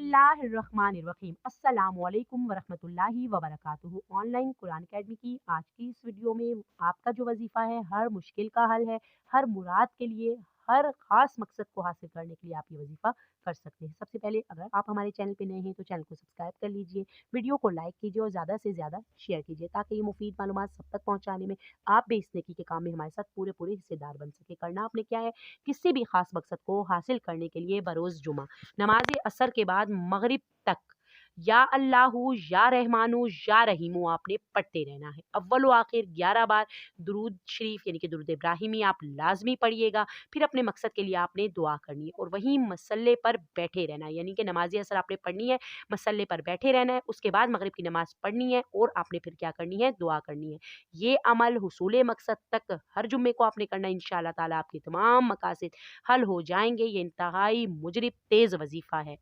बिस्मिल्लाहिर्रहमानिर्रहीम अस्सलामुअलैकुम वरहमतुल्लाहि वबरकातुहू। ऑनलाइन कुरान अकेडमी की आज की इस वीडियो में आपका जो वजीफ़ा है, हर मुश्किल का हल है, हर मुराद के लिए, हर ख़ास मकसद को हासिल करने के लिए आप ये वजीफ़ा कर सकते हैं। सबसे पहले अगर आप हमारे चैनल पे नए हैं तो चैनल को सब्सक्राइब कर लीजिए, वीडियो को लाइक कीजिए और ज़्यादा से ज़्यादा शेयर कीजिए ताकि ये मुफीद मालूमात सब तक पहुँचाने में आप भी इस नेकी के काम में हमारे साथ पूरे हिस्सेदार बन सके। करना आपने क्या है, किसी भी ख़ास मकसद को हासिल करने के लिए बरोज़ जुमा नमाज़ असर के बाद मगरिब तक या अल्लाहू या रहमानू या रहीमू आपने पढ़ते रहना है। अव्वल व आखिर 11 बार दुरूद शरीफ यानी कि दुरूद इब्राहिमी आप लाजमी पढ़िएगा। फिर अपने मकसद के लिए आपने दुआ करनी है और वहीं मसल्ले पर बैठे रहना है, यानी कि नमाज असर आपने पढ़नी है, मसल्ले पर बैठे रहना है, उसके बाद मगरिब की नमाज पढ़नी है और आपने फिर क्या करनी है, दुआ करनी है। ये अमल हुसूले मकसद तक हर जुम्मे को आपने करना है। इंशाअल्लाह ताला आपके तमाम मकासद हल हो जाएंगे। ये इंतहाई मुजरिब तेज़ वजीफ़ा है।